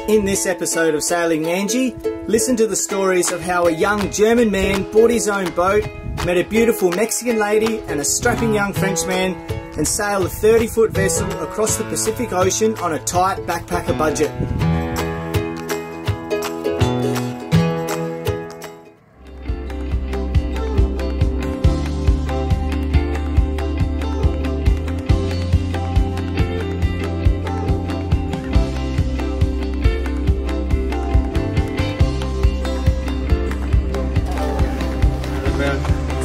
In this episode of Sailing Nandji, listen to the stories of how a young German man bought his own boat, met a beautiful Mexican lady and a strapping young Frenchman, and sailed a 30-foot vessel across the Pacific Ocean on a tight backpacker budget.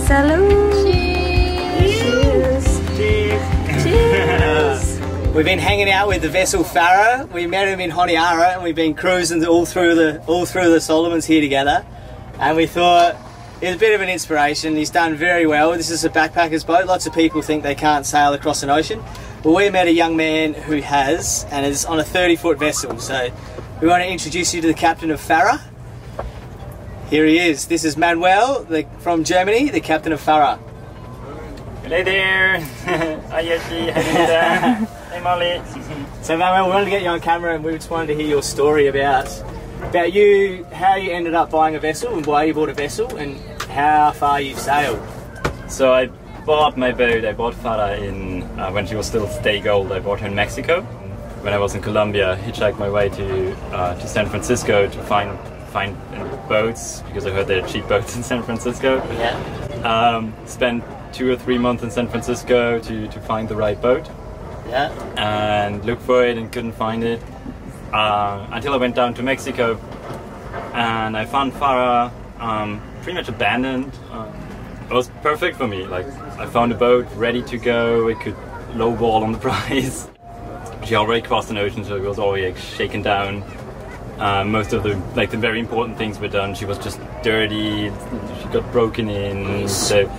Salud! Cheers! Cheers! Cheers! We've been hanging out with the vessel Fara. We met him in Honiara and we've been cruising all through the Solomons here together. And we thought it was a bit of an inspiration. He's done very well. This is a backpacker's boat. Lots of people think they can't sail across an ocean. Well, we met a young man who has, and is on a 30-foot vessel. So we want to introduce you to the captain of Fara. Here he is. This is Manuel from Germany, the captain of Fara. Hello there. Hi Yoshi. Hi Linda. Hey Molly. So Manuel, we wanted to get you on camera and we just wanted to hear your story about you, how you ended up buying a vessel and why you bought a vessel and how far you've sailed. So I bought my boat. I bought Fara in when she was still stay gold. I bought her in Mexico. When I was in Colombia, hitchhiked my way to San Francisco to find boats because I heard there are cheap boats in San Francisco. Yeah. Spent 2 or 3 months in San Francisco to find the right boat. Yeah. And looked for it and couldn't find it until I went down to Mexico and I found Fara pretty much abandoned. It was perfect for me. Like I found a boat ready to go. It could lowball on the price. She already crossed an ocean, so it was already shaken down. Most of the very important things were done. She was just dirty. She got broken in. So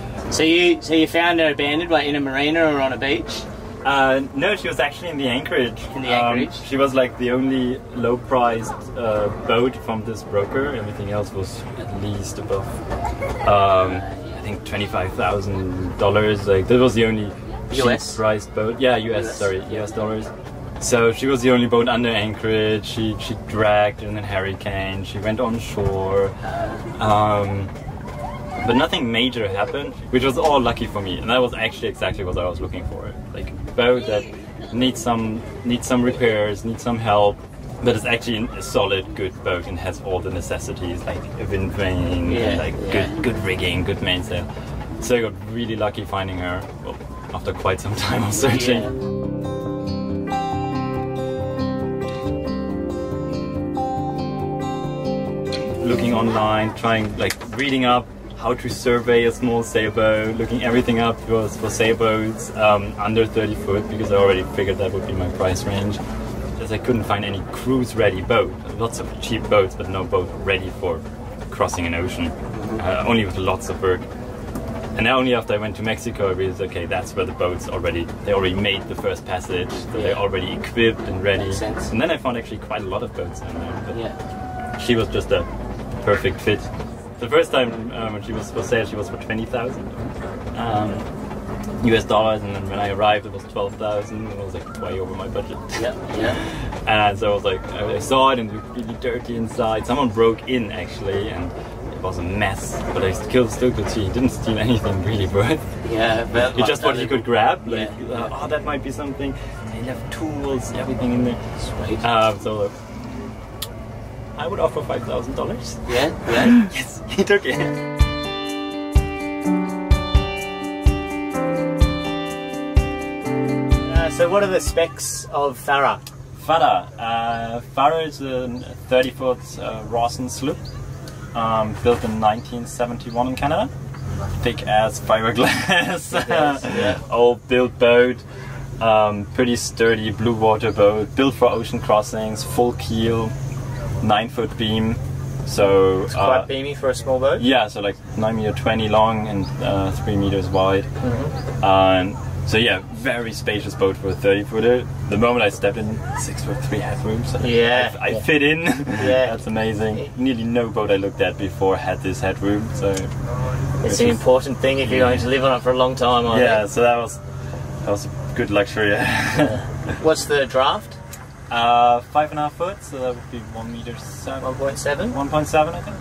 you found her abandoned, like in a marina or on a beach? No, she was actually in the anchorage. In the anchorage? She was like the only low-priced boat from this broker. Everything else was at least above, I think $25,000. Like that was the only cheap-priced boat. Yeah, US dollars. So she was the only boat under anchorage. She dragged in a hurricane. She went on shore, but nothing major happened, which was all lucky for me. And that was actually exactly what I was looking for. Like a boat that needs some repairs, needs some help, but it's actually a solid, good boat and has all the necessities like a wind vane, good rigging, good mainsail. So I got really lucky finding her after quite some time of searching. Yeah. Looking online, reading up how to survey a small sailboat, looking everything up for sailboats under 30 foot because I already figured that would be my price range. Because I couldn't find any cruise-ready boat. Lots of cheap boats, but no boat ready for crossing an ocean. Only with lots of work. And only after I went to Mexico, I realized, okay, that's where the boats they already made the first passage, so they're already equipped and ready. Makes sense. And then I found actually quite a lot of boats in there. But she was just a perfect fit. The first time when she was for sale, she was for $20,000 US dollars, and then when I arrived, it was $12,000. It was like way over my budget. And so I was like, I saw it and it was really dirty inside. Someone broke in actually, and it was a mess. But I still could see he didn't steal anything really worth. Yeah, but it's just what he could grab. Like, oh, that might be something. He left tools, everything in there. Sweet. So I would offer $5,000. Yeah. Yes, he took it. So what are the specs of Fara? Fara is a 30-foot Russel sloop, built in 1971 in Canada. Thick as fiberglass, old built boat, pretty sturdy blue water boat, built for ocean crossings, full keel, 9-foot beam. So it's quite beamy for a small boat. Yeah, so like 9.20 meters long and 3 meters wide. So yeah, very spacious boat for a 30-footer. The moment I stepped in, 6'3" headroom. So I fit in. That's amazing. Nearly no boat I looked at before had this headroom. So it's an important thing if you're going to live on it for a long time. I think. So that was a good luxury. What's the draft? 5.5 foot, so that would be 1 meter 7. 1.7? 1.7, I think,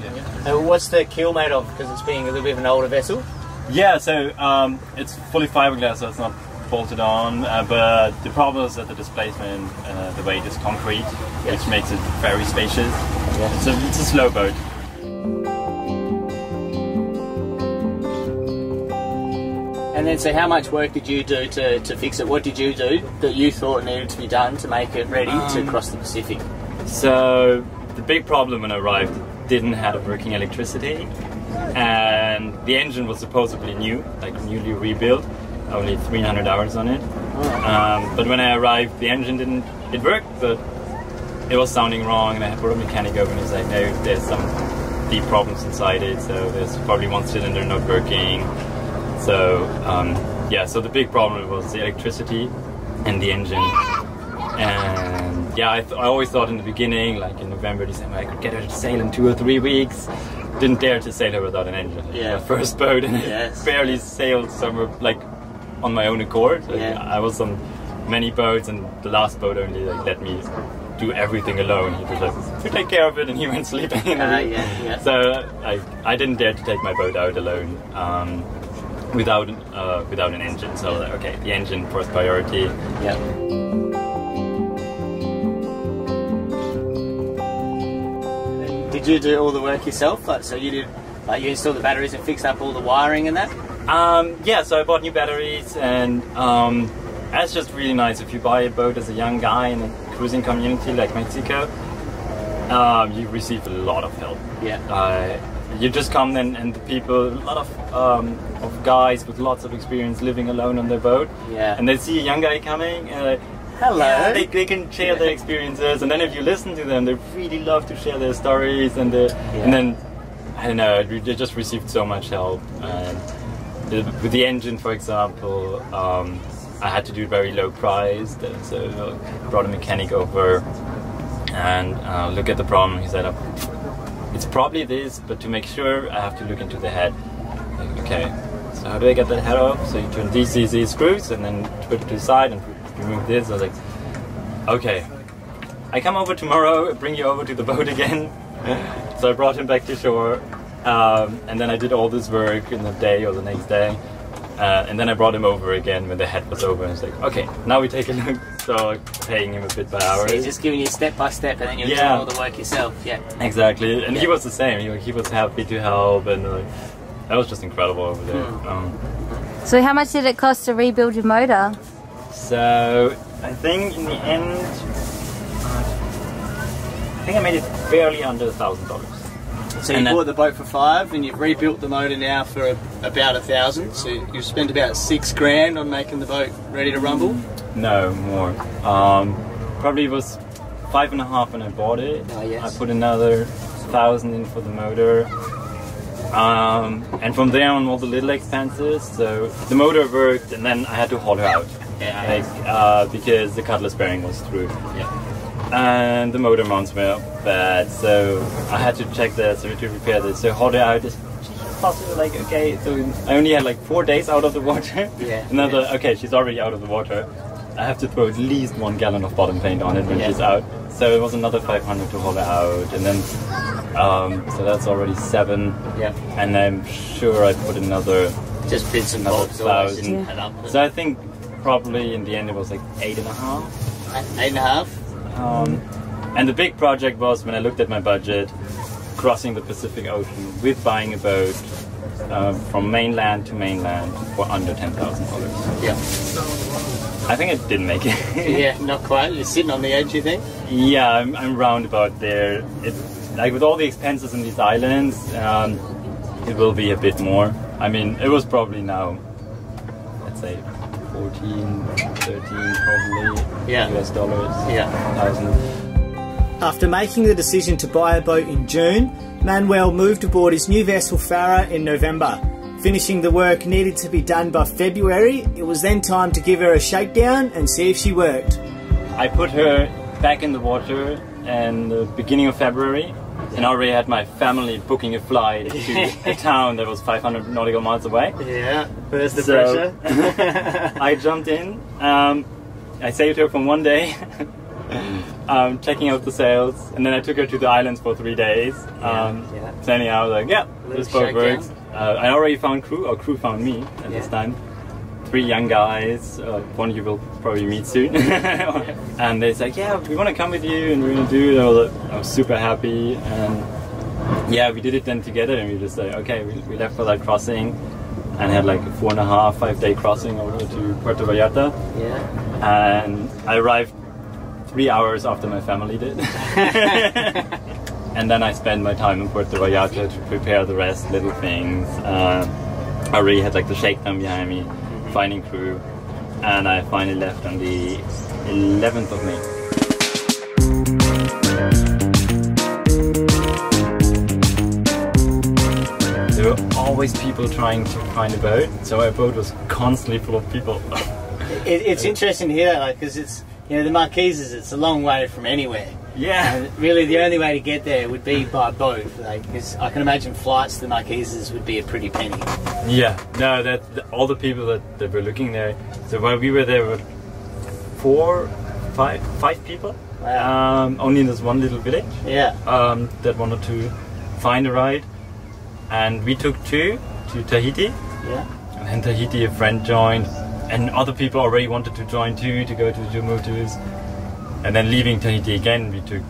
yeah. What's the keel made of? Because it's being a little bit of an older vessel? Yeah, so it's fully fiberglass, so it's not bolted on, but the problem is that the displacement, the weight is concrete, which makes it very spacious. Yeah. It's a slow boat. And then, so how much work did you do to fix it? What did you do that you thought needed to be done to make it ready to cross the Pacific? So the big problem when I arrived, didn't have working electricity, and the engine was supposedly new, like newly rebuilt, only 300 hours on it. But when I arrived, the engine it worked, but it was sounding wrong, and I brought a mechanic over and he's like, no, there's some deep problems inside it, so there's probably one cylinder not working. So yeah, so the big problem was the electricity and the engine. And yeah, I always thought in the beginning, like in November, December, I could get her to sail in 2 or 3 weeks. Didn't dare to sail her without an engine. Yeah. My first boat, and barely sailed somewhere like on my own accord. Like, I was on many boats, and the last boat only like let me do everything alone. He was like, "You take care of it," and he went sleeping. So I didn't dare to take my boat out alone. Without an engine, so like, okay, the engine first priority. Yeah. Did you do all the work yourself? Like, so you did, like, you installed the batteries and fixed up all the wiring and that? Yeah, so I bought new batteries, and that's just really nice. If you buy a boat as a young guy in a cruising community like Mexico, you receive a lot of help. Yeah. You just come in, and the people, a lot of guys with lots of experience living alone on their boat, and they see a young guy coming, and hello. Yeah, they can share their experiences, and then if you listen to them, they really love to share their stories, and then I don't know, they just received so much help. And with the engine, for example, I had to do very low price, so I brought a mechanic over and look at the problem. He said, it's probably this, but to make sure, I have to look into the head. Like, okay, so how do I get that head off? So you turn these screws and then put it to the side and remove this. I was like, okay, I come over tomorrow, bring you over to the boat again. So I brought him back to shore, and then I did all this work in the day or the next day. And then I brought him over again when the head was over, and it's like, okay, now we take a look. So paying him a bit by hour. So he's just giving you step by step, and then you're doing all the work yourself. Yeah. Exactly, and he was the same. He was happy to help, and that was just incredible over there. So how much did it cost to rebuild your motor? So I think in the end, I think I made it barely under $1,000. So you bought the boat for $5,000, and you've rebuilt the motor now for about $1,000. So you've spent about $6,000 on making the boat ready to rumble. No, more. Probably was 5.5 when I bought it. Oh, yes. I put another 1,000 in for the motor. And from there on, all the little expenses. So the motor worked, and then I had to haul her out. Because the cutlass bearing was through. And the motor mounts were bad, so I had to check that, so to repair this. So haul her out is possible, like, okay, so I only had like 4 days out of the water. Okay, she's already out of the water. I have to throw at least 1 gallon of bottom paint on it when she's out. So it was another 500 to haul her out, and then so that's already 7. And I'm sure I put another just bits and bobs, 1,000. So I think probably in the end it was like 8.5. 8.5. And the big project was, when I looked at my budget, crossing the Pacific Ocean with buying a boat from mainland to mainland for under $10,000. Yeah. I think it didn't make it. Not quite. You're sitting on the edge, you think? Yeah, I'm round about there. Like with all the expenses in these islands, it will be a bit more. I mean, it was probably now, let's say, 14, 13 probably US dollars. 1,000. After making the decision to buy a boat in June, Manuel moved aboard his new vessel Fara in November. Finishing the work needed to be done by February, it was then time to give her a shakedown and see if she worked. I put her back in the water in the beginning of February, and already had my family booking a flight to a town that was 500 nautical miles away. There's the pressure. I jumped in. I saved her from 1 day. checking out the sails, and then I took her to the islands for 3 days. Sailing out, like, yeah, this boat works. I already found crew, or crew found me at this time. 3 young guys, one you will probably meet soon. And they said, yeah, we want to come with you and we're going to do it. I was super happy, and yeah, we did it then together, and we just like, okay, we left for that crossing and had like a 4.5-5 day crossing over to Puerto Vallarta. And I arrived 3 hours after my family did. And then I spent my time in Puerto Vallarta to prepare the rest, little things. I already had like the shakedown behind me, finding crew, and I finally left on the 11th of May. There were always people trying to find a boat, so our boat was constantly full of people. It's interesting to hear that, like, because it's, you know, the Marquises, it's a long way from anywhere. Yeah. And really, the only way to get there would be by boat. Like, 'cause I can imagine flights to the Marquises would be a pretty penny. Yeah. No, all the people that were looking there. So while we were there, were 5 people. Wow. Only in this one little village. Yeah. That wanted to find a ride, and we took 2 to Tahiti. Yeah. And then Tahiti, a friend joined, and other people already wanted to join too, to go to the Jumutus. And then leaving Tahiti again, we took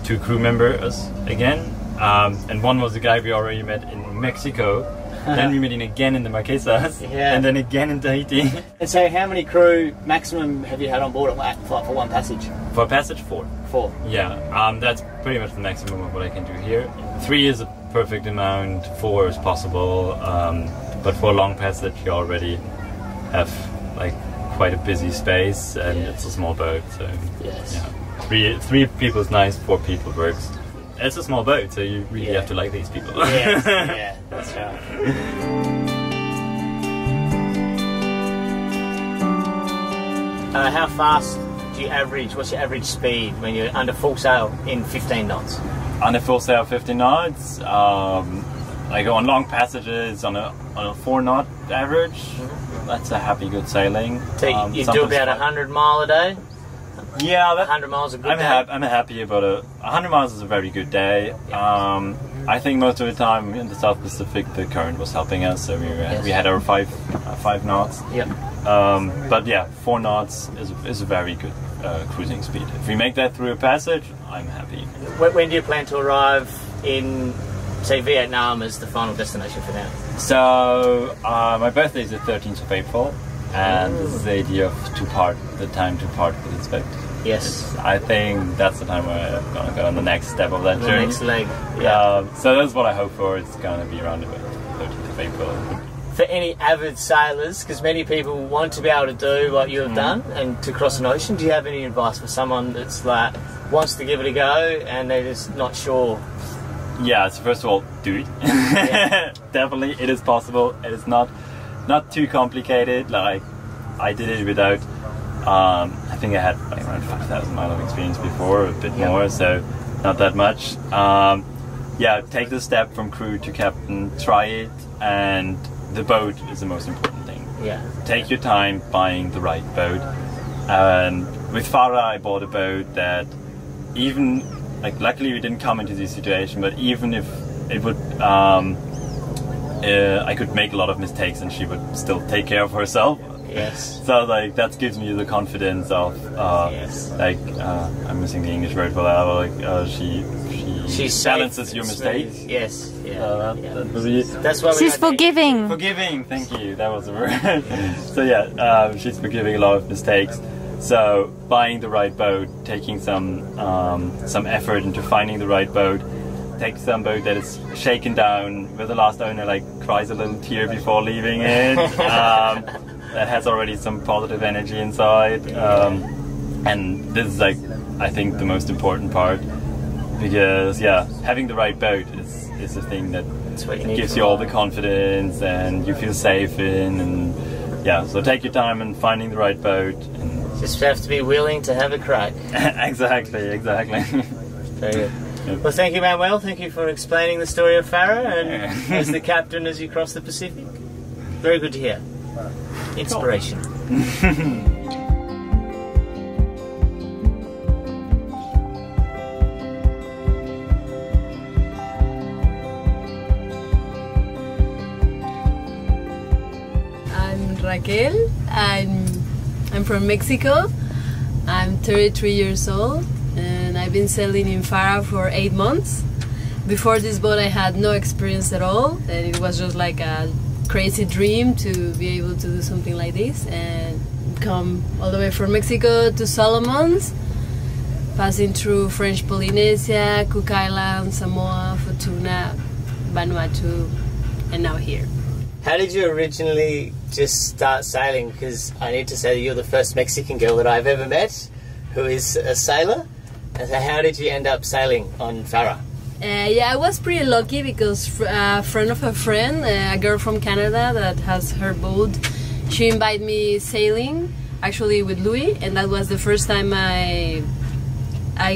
2 crew members again, and one was the guy we already met in Mexico. Then we met him again in the Marquesas, and then again in Tahiti. And so, how many crew maximum have you had on board for one passage? For passage, 4. 4. Yeah, that's pretty much the maximum of what I can do here. 3 is a perfect amount. 4 is possible, but for a long passage, you already have like quite a busy space, and it's a small boat, so yeah. 3 people is nice, 4 people works. It's a small boat, so you really have to like these people. Yeah, that's right. How fast do you average? What's your average speed when you're under full sail in 15 knots? Under full sail, 15 knots. Like on long passages, on a 4 knot average. That's a happy, good sailing. So you do about 100 mile a day? Yeah, 100 miles a good day? I'm happy about 100 miles is a very good day. I think most of the time in the South Pacific the current was helping us, so we had our 5 knots. Yep. But yeah, 4 knots is a very good cruising speed. If we make that through a passage, I'm happy. When do you plan to arrive in, say, Vietnam as the final destination for now? So my birthday is the 13th of April, and this is the idea of the time to part with this boat. Yes. I think that's the time where I'm gonna go on the next step of that journey. The next leg. Yeah. So that's what I hope for. It's gonna be around about 13th of April. For any avid sailors, because many people want to be able to do what you have done and to cross an ocean, do you have any advice for someone that's like wants to give it a go and they're just not sure? Yeah, so first of all, do it. Definitely, it is possible. It is not too complicated. Like, I did it without, I think I had like around 5,000 miles of experience before, a bit more, so not that much. Yeah, take the step from crew to captain, try it, and the boat is the most important thing. Yeah. Take your time buying the right boat. And with Fara, I bought a boat that even, like, luckily we didn't come into this situation, but even if it would, I could make a lot of mistakes and she would still take care of herself. Yes. So like that gives me the confidence of like I'm missing the English word for that. Like she balances your mistakes. Yes. That's why she's forgiving. Forgiving. Thank you. That was the word. So yeah, she's forgiving a lot of mistakes. So buying the right boat, taking some effort into finding the right boat. Take some boat that is shaken down, where the last owner like cries a little tear before leaving it. That has already some positive energy inside, and this is like I think the most important part, because having the right boat is the thing that gives you all the confidence and you feel safe in, and so take your time in finding the right boat, and just have to be willing to have a crack. exactly. Very good. Well, thank you, Manuel. Thank you for explaining the story of Fara and as the captain as you cross the Pacific. Very good to hear. Inspirational. Raquel. I'm from Mexico. I'm 33 years old and I've been sailing in Fara for 8 months. Before this boat I had no experience at all, and it was just like a crazy dream to be able to do something like this and come all the way from Mexico to Solomons, passing through French Polynesia, Cook Islands, Samoa, Futuna, Vanuatu, and now here. How did you originally just start sailing? Because I need to say that you're the first Mexican girl that I've ever met who is a sailor. And so how did you end up sailing on Fara? Yeah, I was pretty lucky because a friend of a friend, a girl from Canada that has her boat, she invited me sailing, actually with Louis, and that was the first time I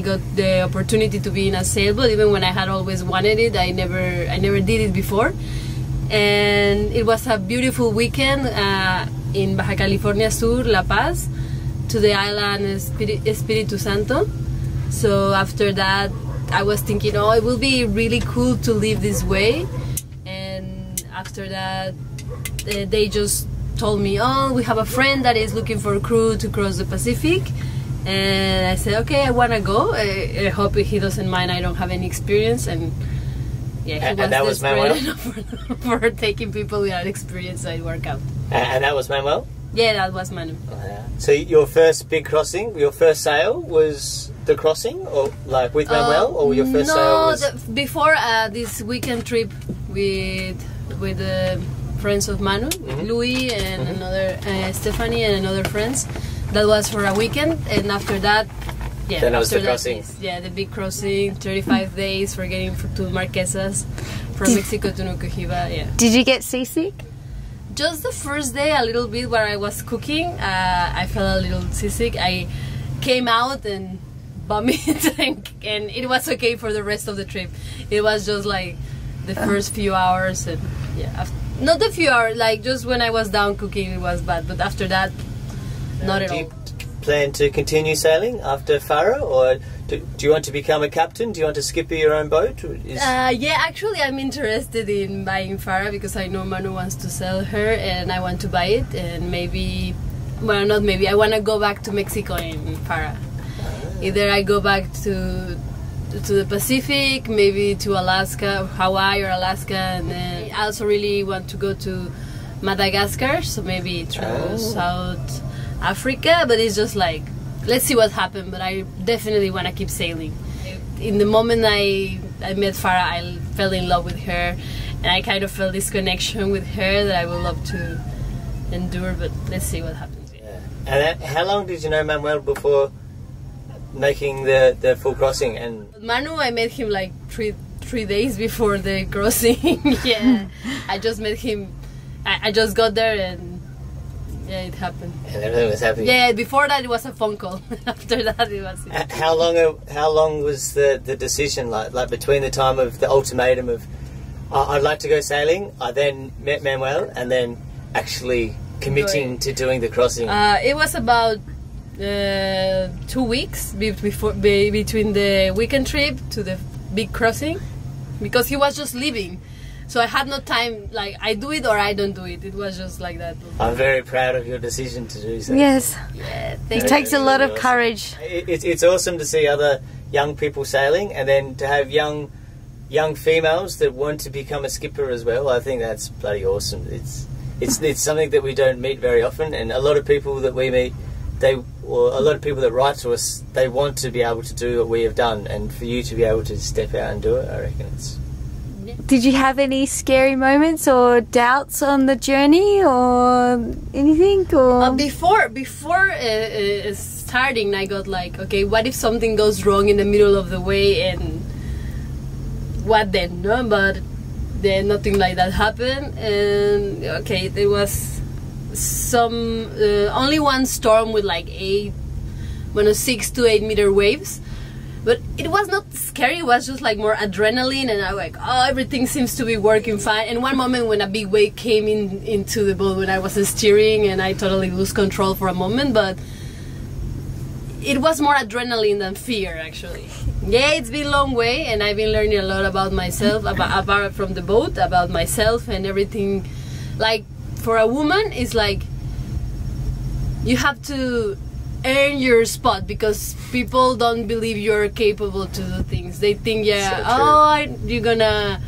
got the opportunity to be in a sailboat. Even when I had always wanted it, I never did it before. And it was a beautiful weekend in Baja California Sur, La Paz, to the island Espiritu Santo. So after that, I was thinking, oh, it will be really cool to live this way. And after that, they just told me, oh, we have a friend that is looking for a crew to cross the Pacific. And I said, okay, I want to go. I hope he doesn't mind I don't have any experience. And yeah, he was Manuel for taking people without experience, so it worked out. And that was Manuel? Yeah, that was Manu. So your first big crossing, your first sail was the crossing, or like with Manuel, or your first sail was... before this weekend trip with the friends of Manu, Louis and another Stephanie and another friends. That was for a weekend, and after that, yeah, then after the crossing. Yeah, the big crossing, 35 days for getting to Marquesas, from Mexico to Nukuhiva. Yeah. Did you get seasick? Just the first day, a little bit, where I was cooking, I felt a little seasick. I came out and vomited, and it was okay for the rest of the trip. It was just like the first few hours, and yeah, not the few hours, like just when I was down cooking, it was bad. But after that, not at all. Do you plan to continue sailing after Fara, or do you want to become a captain? Do you want to skipper your own boat? Yeah, actually I'm interested in buying Fara because I know Manu wants to sell her and I want to buy it, and maybe, well, not maybe, I want to go back to Mexico in Fara. Either I go back to the Pacific, maybe to Alaska, Hawaii or Alaska, and then I also really want to go to Madagascar, so maybe through South Africa, but it's just like, let's see what happens. But I definitely want to keep sailing. In the moment I met Fara, I fell in love with her, and I kind of felt this connection with her that I would love to endure, but let's see what happens. Yeah. And how long did you know Manuel before making the full crossing? And Manu, I met him like three days before the crossing. Yeah, I just met him, I just got there and yeah, it happened. And everything was happening. Yeah, before that it was a phone call. After that it was. How long was the decision like between the time of the ultimatum of I'd like to go sailing, I then met Manuel, and then actually committing to doing the crossing? It was about 2 weeks between the weekend trip to the big crossing, because he was just leaving. So I had no time, like, I do it or I don't do it. It was just like that. I'm very proud of your decision to do so. Yes. Yeah, it takes a lot of courage. It's awesome to see other young people sailing, and then to have young females that want to become a skipper as well. I think that's bloody awesome. It's something that we don't meet very often, and a lot of people that we meet, a lot of people that write to us, they want to be able to do what we have done, and for you to be able to step out and do it, I reckon it's... Did you have any scary moments or doubts on the journey or anything? Or before starting, I got like, okay, what if something goes wrong in the middle of the way, and what then? No, but then nothing like that happened, and okay, there was some only one storm with like 6 to 8 meter waves. But it was not scary, it was just like more adrenaline, and I was like, oh, everything seems to be working fine. And one moment when a big wave came into the boat when I was steering, and I totally lost control for a moment, but it was more adrenaline than fear, actually. Yeah, it's been a long way, and I've been learning a lot about myself, apart from the boat, about myself and everything. Like, for a woman, it's like, you have to earn your spot, because people don't believe you're capable to do things. They think, you're gonna.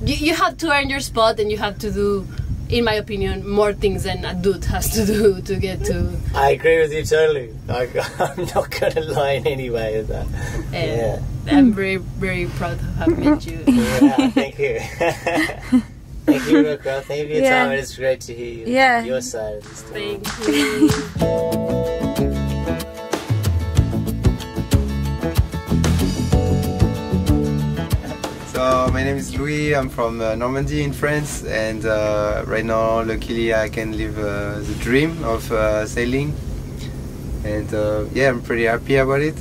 You have to earn your spot, and you have to do, in my opinion, more things than a dude has to do to get to. I agree with you totally. I'm not gonna lie in any way of that. Yeah. I'm very, very proud to have met you. Yeah, thank you. Thank you, Raquel. Thank you for your time. It's great to hear your side of the story. Thank you. So my name is Louis. I'm from Normandy in France, and right now, luckily, I can live the dream of sailing. And I'm pretty happy about it.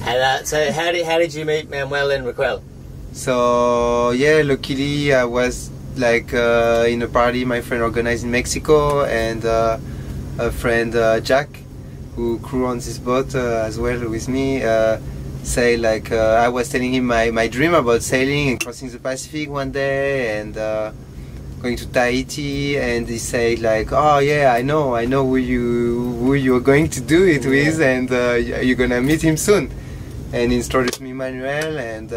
And so, how did you meet Manuel and Raquel? So luckily I was like in a party my friend organized in Mexico, and a friend Jack, who crew on this boat as well with me, say like I was telling him my dream about sailing and crossing the Pacific one day, and going to Tahiti, and he said like, oh yeah, I know who you're going to do it with, and you're gonna meet him soon. And he introduced me Manuel, and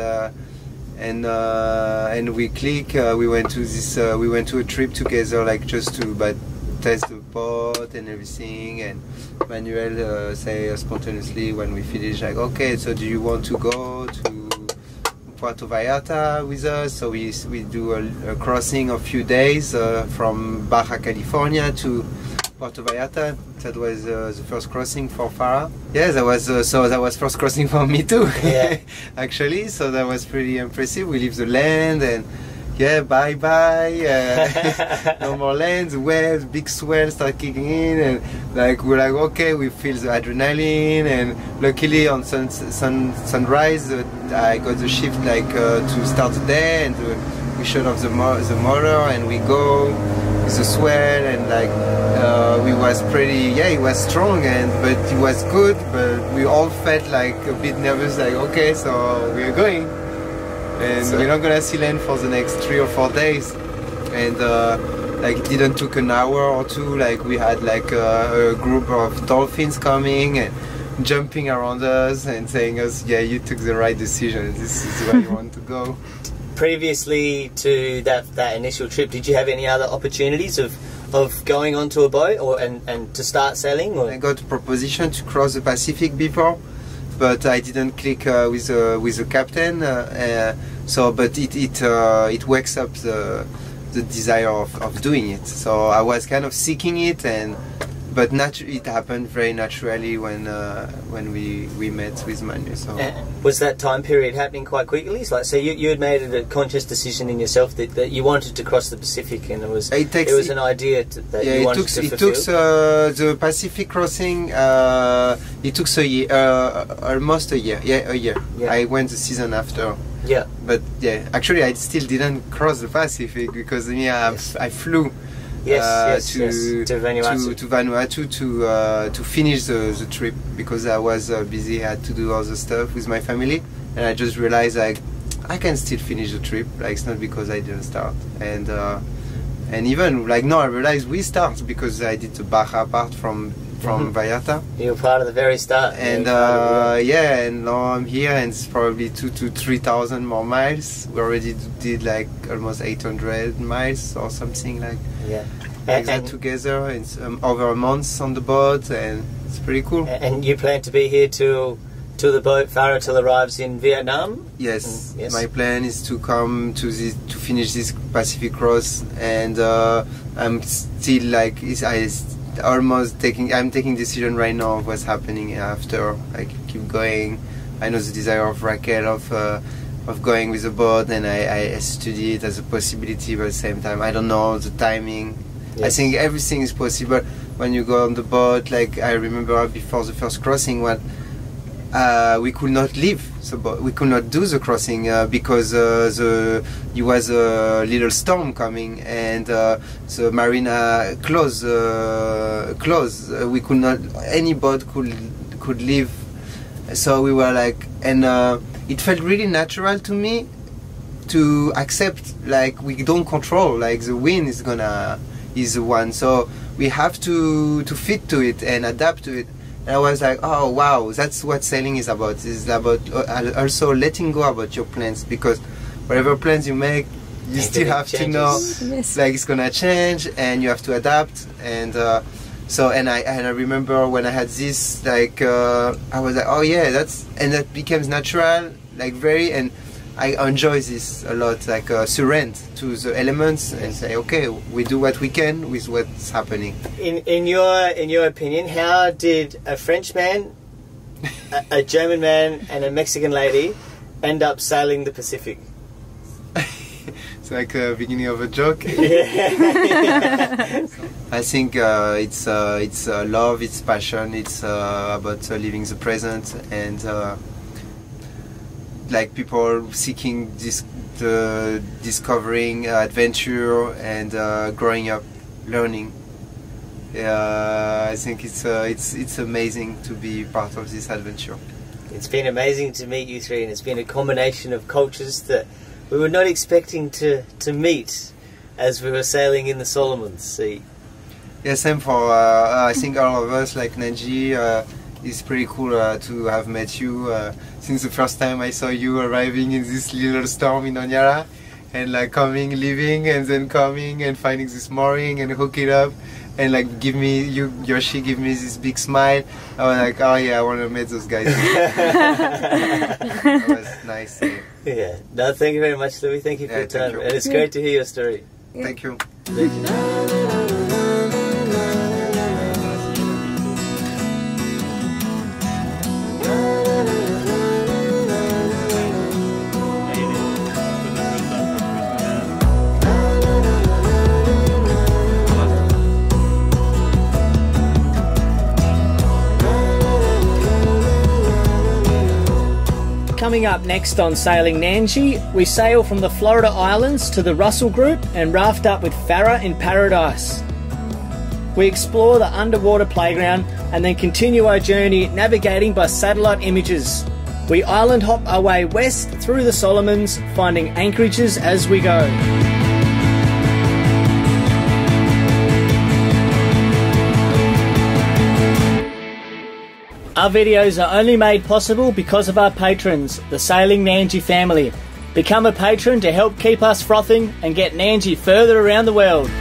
we click. We went to a trip together, like just to test the boat and everything. And Manuel say spontaneously when we finish, like, okay, so do you want to go to Puerto Vallarta with us? So we do a crossing of a few days from Baja California to Puerto Vallarta. That was the first crossing for Fara. Yeah, that was first crossing for me too. Yeah. Actually, so that was pretty impressive. We leave the land, and bye bye. No more land. The waves, big swells start kicking in, and like we're like, okay, we feel the adrenaline. And luckily on sunrise, I got the shift like to start the day, and we shut off the motor, and we go with the swell, and like we was pretty, it was strong, but it was good, but we all felt like a bit nervous, like, okay, so we're going, and we're not gonna see land for the next 3 or 4 days. And like it didn't took an hour or two, like we had like a group of dolphins coming and jumping around us and saying us, yeah, you took the right decision, this is where you want to go. Previously to that initial trip, did you have any other opportunities of going onto a boat and to start sailing? Or? I got a proposition to cross the Pacific before, but I didn't click with the captain. But it wakes up the desire of doing it. So I was kind of seeking it, but it happened very naturally when we met with Manu. So was that time period happening quite quickly? So you had made a conscious decision in yourself that you wanted to cross the Pacific, and it was an idea that you wanted to fulfill? It took the Pacific crossing. It took a year, almost a year. Yeah, a year. Yeah. I went the season after. Yeah. But actually I still didn't cross the Pacific because I flew. To Vanuatu to finish the trip, because I was busy. I had to do all the stuff with my family, and I just realized like I can still finish the trip. Like it's not because I didn't start, and even like no, I realized we start because I did the Baja part from Vallarta. You were part of the very start. And and now I'm here, and it's probably 2,000 to 3,000 more miles. We already did like almost 800 miles or something like. Yeah. Like that together. It's over a month on the boat, and it's pretty cool. And you plan to be here till the boat Fara till arrives in Vietnam? Yes. Yes. My plan is to come to finish this Pacific cross, and I'm still like I'm taking decision right now of what's happening after. Like keep going. I know the desire of Raquel of going with the boat, and I study it as a possibility, but at the same time I don't know the timing. Yes. I think everything is possible when you go on the boat. Like I remember before the first crossing, we could not leave the boat. We could not do the crossing because there was a little storm coming, and the marina closed. We could not. Any boat could leave. So we were like, and it felt really natural to me to accept like we don't control. Like the wind is the one. So we have to fit to it and adapt to it. And I was like, oh wow, that's what sailing is about. It's about also letting go about your plans, because whatever plans you make, you still have to know like it's gonna change and you have to adapt. And and I remember when I had this, like I was like, oh yeah, that becomes natural, like and I enjoy this a lot, like surrender to the elements and say, okay, we do what we can with what's happening. In your opinion, how did a French man, a German man, and a Mexican lady end up sailing the Pacific? It's like the beginning of a joke. I think it's love, it's passion, it's about living the present, and like people seeking discovering adventure and growing up, learning. I think it's amazing to be part of this adventure. It's been amazing to meet you three, and it's been a combination of cultures that we were not expecting to meet as we were sailing in the Solomons Sea. Yeah, same for I think all of us, like Nandji. It's pretty cool to have met you since the first time I saw you arriving in this little storm in Honiara, and like coming, leaving, and then coming and finding this mooring and hook it up, and like Yoshi give me this big smile. I was like, oh yeah, I want to meet those guys. That was nice. Yeah. No, thank you very much, Louis. Thank you for your time, and it's great to hear your story. Yeah. Thank you. Thank you. Coming up next on Sailing Nandji, we sail from the Florida Islands to the Russel Group and raft up with Fara in Paradise. We explore the underwater playground and then continue our journey navigating by satellite images. We island hop our way west through the Solomons, finding anchorages as we go. Our videos are only made possible because of our patrons, the Sailing Nandji family. Become a patron to help keep us frothing and get Nandji further around the world.